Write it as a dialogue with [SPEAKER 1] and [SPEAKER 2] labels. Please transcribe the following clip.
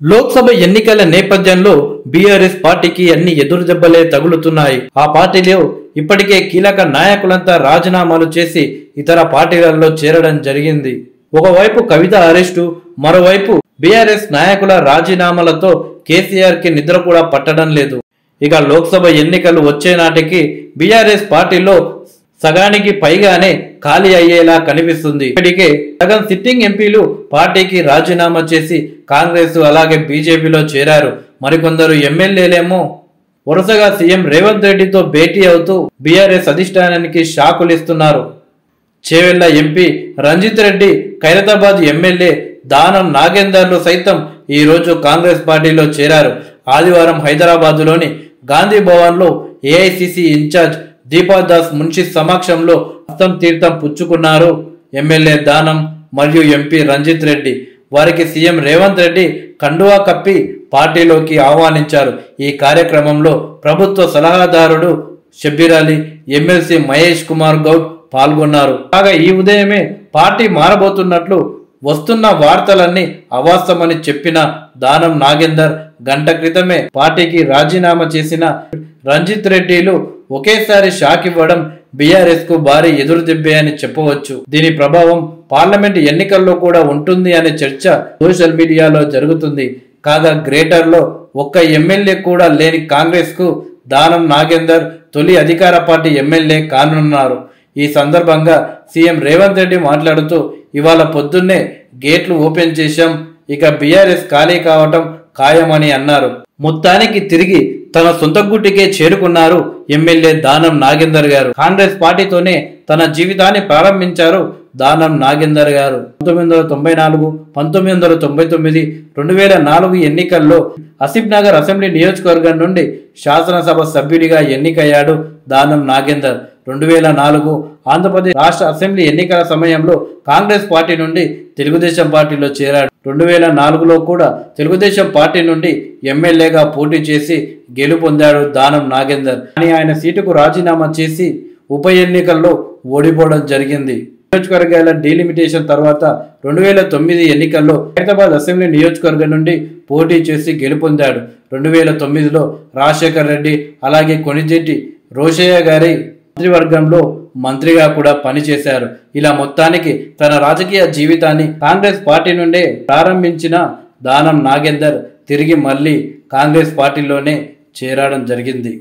[SPEAKER 1] లోక్సభ ఎన్నికల నేపథ్యంలో బీఆర్ఎస్ పార్టీకి అన్ని ఎదురు దెబ్బలే తగులుతున్నాయి. ఆ పార్టీలో ఇప్పటికే కీలక నాయకులంతా రాజీనామాలు చేసి ఇతర పార్టీలలో చేరడం జరిగింది. ఒకవైపు కవిత అరెస్టు, మరోవైపు బీఆర్ఎస్ నాయకుల రాజీనామాలతో కేసీఆర్ కి నిద్ర కూడా పట్టడం లేదు. ఇక లోక్సభ ఎన్నికలు వచ్చే నాటికి బీఆర్ఎస్ పార్టీలో సగానికి పైగానే ఖాళీ అయ్యేలా కనిపిస్తుంది. ఇప్పటికే సగం సిట్టింగ్ ఎంపీలు పార్టీకి రాజీనామా చేసి కాంగ్రెస్ అలాగే బీజేపీలో చేరారు. మరికొందరు ఎమ్మెల్యేలేమో వరుసగా సీఎం రేవంత్ రెడ్డితో భేటీ అవుతూ బీఆర్ఎస్ అధిష్టానానికి షాకులు ఇస్తున్నారు. చేవెళ్ల ఎంపీ రంజిత్ రెడ్డి, ఖైరతాబాద్ ఎమ్మెల్యే దానం నాగేందర్లు సైతం ఈ రోజు కాంగ్రెస్ పార్టీలో చేరారు. ఆదివారం హైదరాబాదులోని గాంధీ భవన్లో ఏఐసిసి ఇన్ఛార్జ్ దీపాదాస్ మున్షి సమక్షంలో హస్తం తీర్థం పుచ్చుకున్నారు ఎమ్మెల్యే దానం మరియు ఎంపీ రంజిత్ రెడ్డి. వారికి సీఎం రేవంత్ రెడ్డి కండువా కప్పి పార్టీలోకి ఆహ్వానించారు. ఈ కార్యక్రమంలో ప్రభుత్వ సలహాదారుడు షబ్బీర్ అలీ, ఎమ్మెల్సీ మహేష్ కుమార్ గౌడ్ పాల్గొన్నారు. కాగా ఈ ఉదయమే పార్టీ మారబోతున్నట్లు వస్తున్న వార్తలన్నీ అవాస్తవమని చెప్పిన దానం నాగేందర్ గంట క్రితమే పార్టీకి రాజీనామా చేసిన రంజిత్ రెడ్డిలు ఒకేసారి షాక్ ఇవ్వడం బీఆర్ఎస్ కు భారీ ఎదురు దెబ్బే అని చెప్పవచ్చు. దీని ప్రభావం పార్లమెంట్ ఎన్నికల్లో కూడా ఉంటుంది అనే చర్చ సోషల్ మీడియాలో జరుగుతుంది. కాగా గ్రేటర్ లో ఒక్క ఎమ్మెల్యే కూడా లేని కాంగ్రెస్ కు దానం నాగేందర్ తొలి అధికార పార్టీ ఎమ్మెల్యే కానున్నారు. ఈ సందర్భంగా సీఎం రేవంత్ రెడ్డి మాట్లాడుతూ ఇవాళ పొద్దున్నే గేట్లు ఓపెన్ చేశాం, ఇక బీఆర్ఎస్ ఖాళీ కావటం ఖాయమని అన్నారు. మొత్తానికి తిరిగి తన సొంత గుట్టికే చేరుకున్నారు ఎమ్మెల్యే దానం నాగేందర్ గారు. కాంగ్రెస్ పార్టీతోనే తన జీవితాన్ని ప్రారంభించారు దానం నాగేందర్ గారు. 1994, 1999, 2004 ఎన్నికల్లో ఆసిఫ్ నగర్ అసెంబ్లీ నియోజకవర్గం నుండి శాసనసభ సభ్యుడిగా ఎన్నికయ్యాడు దానం నాగేందర్. 2004 ఆంధ్రప్రదేశ్ రాష్ట్ర అసెంబ్లీ ఎన్నికల సమయంలో కాంగ్రెస్ పార్టీ నుండి తెలుగుదేశం పార్టీలో చేరాడు. 2004లో కూడా తెలుగుదేశం పార్టీ నుండి ఎమ్మెల్యేగా పోటీ చేసి గెలుపొందాడు దానం నాగేందర్. కానీ ఆయన సీటుకు రాజీనామా చేసి ఉప ఎన్నికల్లో ఓడిపోవడం జరిగింది. నియోజకవర్గాల డీలిమిటేషన్ తర్వాత 2009 ఎన్నికల్లో హైదరాబాద్ అసెంబ్లీ నియోజకవర్గం నుండి పోటీ చేసి గెలుపొందాడు. 2009లో రాజశేఖర్ రెడ్డి అలాగే కొణిజెట్టి రోషయ్య గారి మంత్రివర్గంలో మంత్రిగా కూడా పనిచేశారు. ఇలా మొత్తానికి తన రాజకీయ జీవితాన్ని కాంగ్రెస్ పార్టీ నుండే ప్రారంభించిన దానం నాగేందర్ తిరిగి మళ్ళీ కాంగ్రెస్ పార్టీలోనే చేరడం జరిగింది.